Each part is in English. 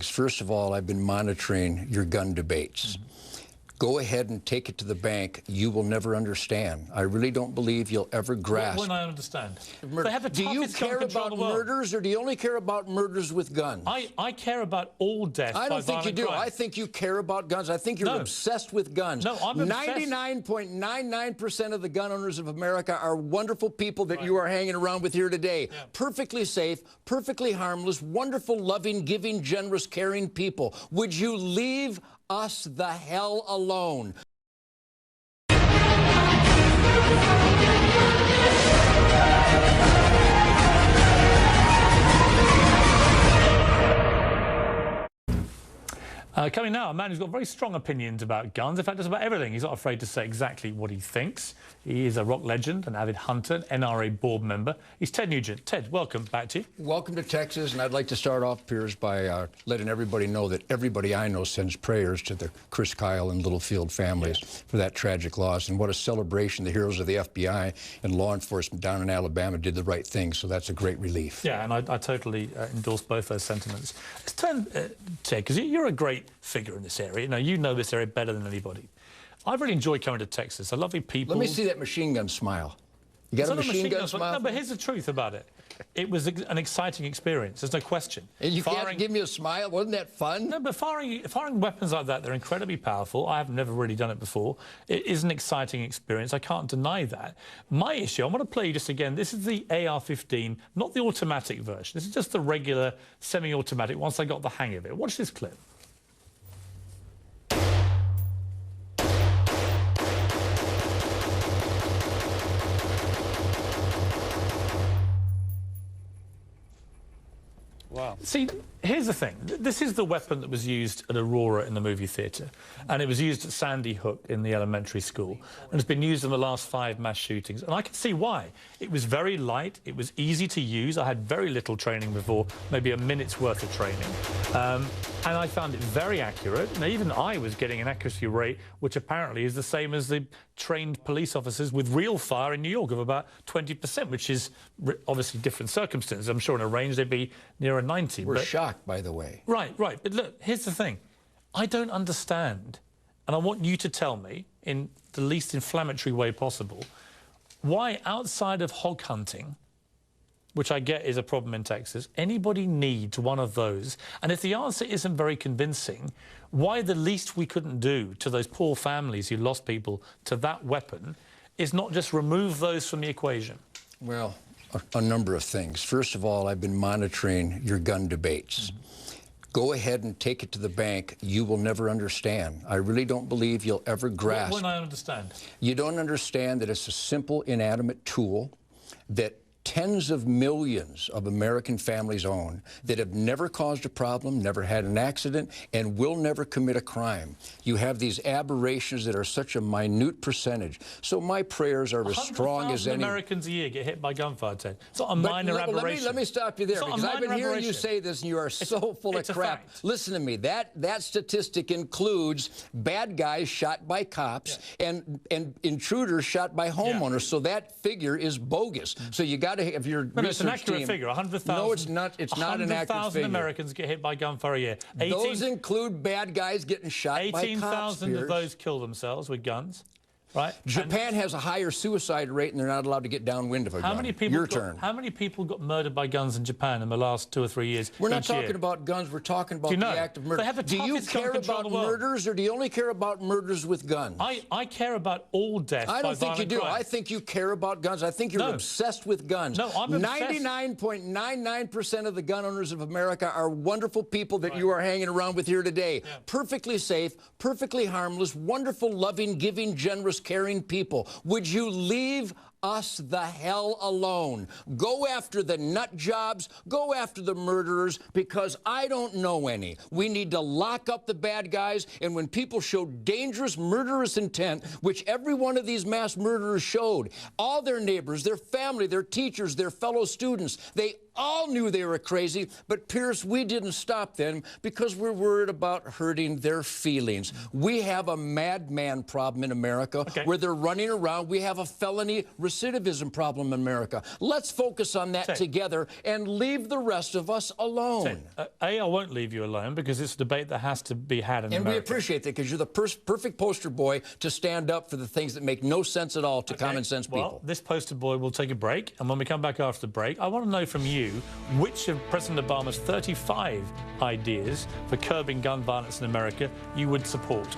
First of all, I've been monitoring your gun debates. Go ahead and take it to the bank. You will never understand. I really don't believe you'll ever grasp. When I understand. Do you care about murders, or do you only care about murders with guns? I care about all death. I don't think you do. Crime. I think you care about guns. I think you're obsessed with guns. No, I'm obsessed. 99.99% of the gun owners of America are wonderful people that you are hanging around with here today. Yeah. Perfectly safe, perfectly harmless, wonderful, loving, giving, generous, caring people. Would you leave us the hell alone? Coming now, a man who's got very strong opinions about guns. In fact, just about everything. He's not afraid to say exactly what he thinks. He is a rock legend, an avid hunter, an NRA board member. He's Ted Nugent. Ted, welcome back to you. Welcome to Texas, and I'd like to start off, Piers, by letting everybody know that everybody I know sends prayers to the Chris Kyle and Littlefield families for that tragic loss. And what a celebration. The heroes of the FBI and law enforcement down in Alabama did the right thing, so that's a great relief. Yeah, and I totally endorse both those sentiments. Let's turn, Ted, because you're a great figure in this area. You know this area better than anybody. I've really enjoyed coming to Texas. I lovely people. Let me see that machine gun smile. You got a machine gun smile? No, but here's the truth about it. It was an exciting experience. There's no question. And you can't give me a smile? Wasn't that fun? No, but firing weapons like that, they're incredibly powerful. I have never really done it before. It is an exciting experience. I can't deny that. My issue, I want to play you just again. This is the AR-15, not the automatic version. This is just the regular semi-automatic once I got the hang of it. Watch this clip. Wow. See, here's the thing. This is the weapon that was used at Aurora in the movie theatre, and it was used at Sandy Hook in the elementary school, and it's been used in the last 5 mass shootings. And I can see why. It was very light. It was easy to use. I had very little training before, maybe a minute's worth of training. And I found it very accurate. Now, even I was getting an accuracy rate which apparently is the same as the trained police officers with real fire in New York of about 20%, which is obviously different circumstances. I'm sure in a range they'd be nearer 90. We're shocked, by the way. Right. But look, here's the thing. I don't understand, and I want you to tell me in the least inflammatory way possible, why outside of hog hunting, which I get is a problem in Texas, anybody needs one of those. And if the answer isn't very convincing, why the least we couldn't do to those poor families who lost people to that weapon is not just remove those from the equation? Well, a number of things. First of all, I've been monitoring your gun debates. Go ahead and take it to the bank. You will never understand. I really don't believe you'll ever grasp. When I understand. You don't understand that it's a simple, inanimate tool that tens of millions of American families own, that have never caused a problem, never had an accident, and will never commit a crime. You have these aberrations that are such a minute percentage. So my prayers are as strong as any. Americans a year get hit by gunfire, Ted. It's not a minor aberration. Let me stop you there, because I've been hearing you say this, and you are so full of crap. Listen to me. That statistic includes bad guys shot by cops and intruders shot by homeowners. So that figure is bogus. So you got to have your research it's an accurate figure. 100,000. No, it's not. It's not an accurate figure. 100,000 Americans get hit by gunfire a year. Those include bad guys getting shot by cops. 18,000 of those kill themselves with guns. Right. Japan has a higher suicide rate, and they're not allowed to get downwind of a gun. How many people got murdered by guns in Japan in the last 2 or 3 years? We're not talking about guns. We're talking about the act of murder. Do you care about murders, or do you only care about murders with guns? I care about all death. I don't think you do. I think you care about guns. I think you're obsessed with guns. No, I'm obsessed. 99.99% of the gun owners of America are wonderful people that you are hanging around with here today. Yeah. Perfectly safe, perfectly harmless, wonderful, loving, giving, generous, caring people. Would you leave us the hell alone? Go after the nut jobs, go after the murderers, because I don't know any. We need to lock up the bad guys, and when people show dangerous, murderous intent, which every one of these mass murderers showed, all their neighbors, their family, their teachers, their fellow students, they all knew they were crazy, but Pierce, we didn't stop them because we're worried about hurting their feelings. We have a madman problem in America where they're running around. We have a felony recidivism problem in America. Let's focus on that together and leave the rest of us alone. I won't leave you alone because it's a debate that has to be had in America. And we appreciate that because you're the perfect poster boy to stand up for the things that make no sense at all to common sense people. Well, this poster boy will take a break, and when we come back after the break, I want to know from you which of President Obama's 35 ideas for curbing gun violence in America you would support.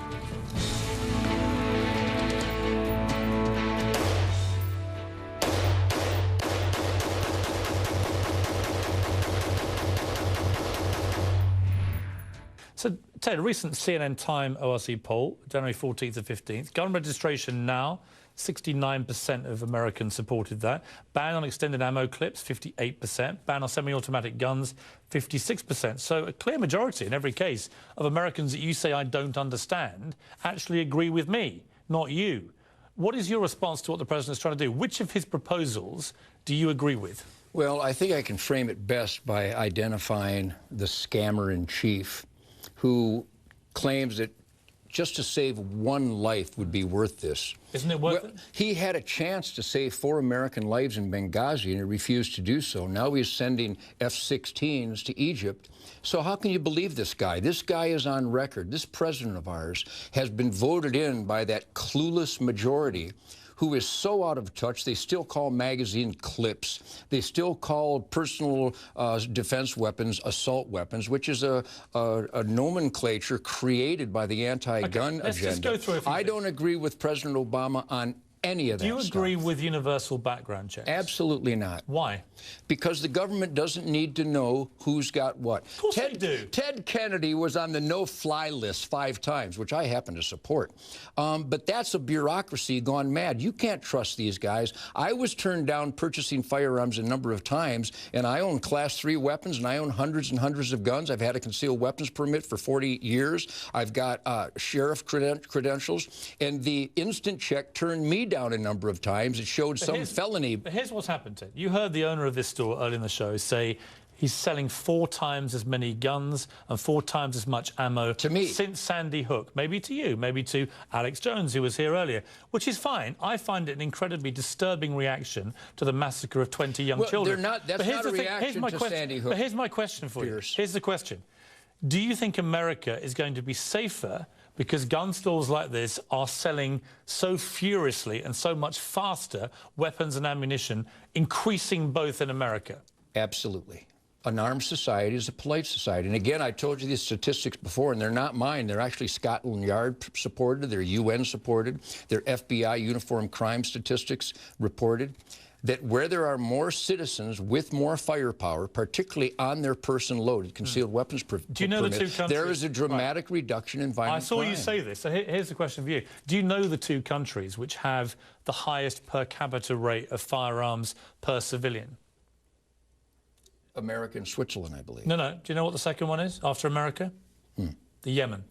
So, Ted, a recent CNN Time ORC poll, January 14th and 15th, gun registration now, 69% of Americans supported that. Ban on extended ammo clips, 58%. Ban on semi-automatic guns, 56%. So a clear majority in every case of Americans that you say I don't understand actually agree with me, not you. What is your response to what the president is trying to do? Which of his proposals do you agree with? Well, I think I can frame it best by identifying the scammer in chief who claims that just to save one life would be worth this. Isn't it worth it? He had a chance to save 4 American lives in Benghazi, and he refused to do so. Now he's sending F-16s to Egypt. So how can you believe this guy? This guy is on record. This president of ours has been voted in by that clueless majority who is so out of touch, they still call magazine clips. They still call personal defense weapons assault weapons, which is a nomenclature created by the anti-gun agenda. Let's just go through a few I don't agree with President Obama on any of that. Do you agree with universal background checks? Absolutely not. Why? Because the government doesn't need to know who's got what. Of course they do. Ted Kennedy was on the no-fly list 5 times, which I happen to support. But that's a bureaucracy gone mad. You can't trust these guys. I was turned down purchasing firearms a number of times, and I own Class 3 weapons, and I own hundreds and hundreds of guns. I've had a concealed weapons permit for 40 years. I've got sheriff credentials, and the instant check turned me down a number of times. It showed some felony. But here's what's happened, Ted. You heard the owner of this store earlier in the show say he's selling 4 times as many guns and 4 times as much ammo to me since Sandy Hook. Maybe to you, maybe to Alex Jones, who was here earlier, which is fine. I find it an incredibly disturbing reaction to the massacre of 20 young children. That's not a reaction to Sandy Hook. But here's my question for you. Here's the question. Do you think America is going to be safer because gun stores like this are selling so furiously and so much faster weapons and ammunition, increasing both in America? Absolutely. An armed society is a polite society. And again, I told you these statistics before, and they're not mine. They're actually Scotland Yard supported. They're UN supported. They're FBI uniform crime statistics reported. That where there are more citizens with more firepower, particularly on their person loaded concealed weapons permit, do you know the 2 countries? There is a dramatic reduction in violent crime. I saw you say this. So here's the question for you. Do you know the 2 countries which have the highest per capita rate of firearms per civilian? America and Switzerland, I believe. No. Do you know what the second one is after America? The Yemen.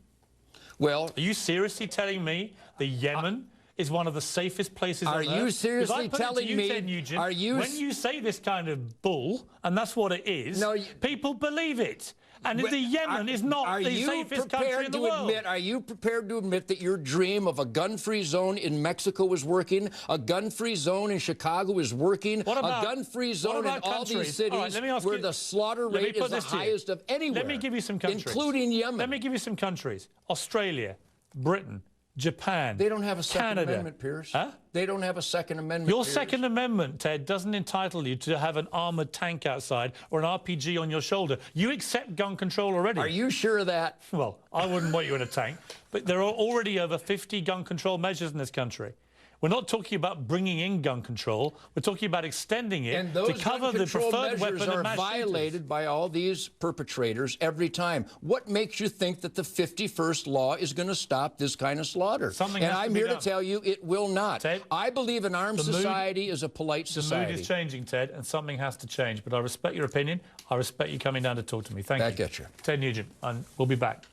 Well, are you seriously telling me the Yemen is one of the safest places on earth? Are you seriously telling me? Ted Nugent, when you say this kind of bull, and that's what it is, people believe it. And the Yemen is not the safest country in the world. Are you prepared to admit that your dream of a gun-free zone in Mexico is working, a gun-free zone in Chicago is working, a gun-free zone in all these cities where the slaughter rate is the highest of anywhere? Let me give you some countries. Including Yemen. Let me give you some countries. Australia, Britain, Japan, They don't have a Second Canada. Amendment, Piers. Huh? They don't have a Second Amendment, Your Piers. Second Amendment, Ted, doesn't entitle you to have an armoured tank outside or an RPG on your shoulder. You accept gun control already. Are you sure of that? Well, I wouldn't want you in a tank. But there are already over 50 gun control measures in this country. We're not talking about bringing in gun control. We're talking about extending it to cover the preferred weapon of mass shooters. Are violated by all these perpetrators every time. What makes you think that the 51st law is going to stop this kind of slaughter? And I'm here to tell you it will not. Ted, I believe an armed society is a polite society. The mood is changing, Ted, and something has to change. But I respect your opinion. I respect you coming down to talk to me. Thank you. Back at you. Ted Nugent, and we'll be back.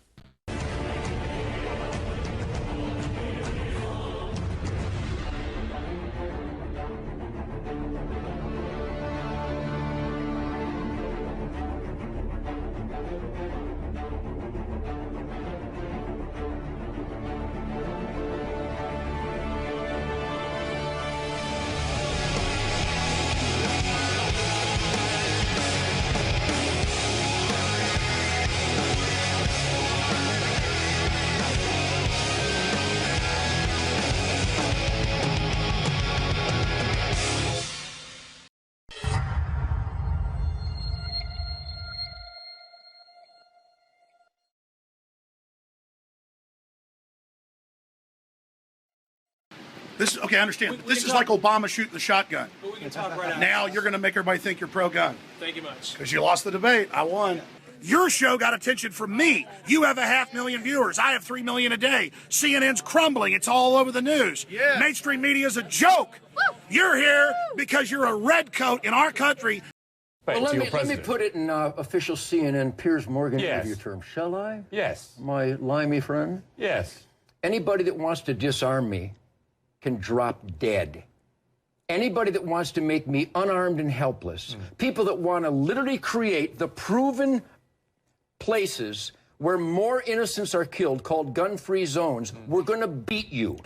This is, okay, I understand. This is like Obama shooting the shotgun. But we can talk right after. Now you're going to make everybody think you're pro-gun. Thank you much. Because you lost the debate. I won. Your show got attention from me. You have 500,000 viewers. I have 3 million a day. CNN's crumbling. It's all over the news. Yeah. Mainstream media is a joke. You're here because you're a redcoat in our country. Well, let me put it in official CNN Piers Morgan interview terms. Shall I? Yes. My limey friend? Yes. Anybody that wants to disarm me can drop dead. Anybody that wants to make me unarmed and helpless, people that want to literally create the proven places where more innocents are killed, called gun-free zones, we're going to beat you.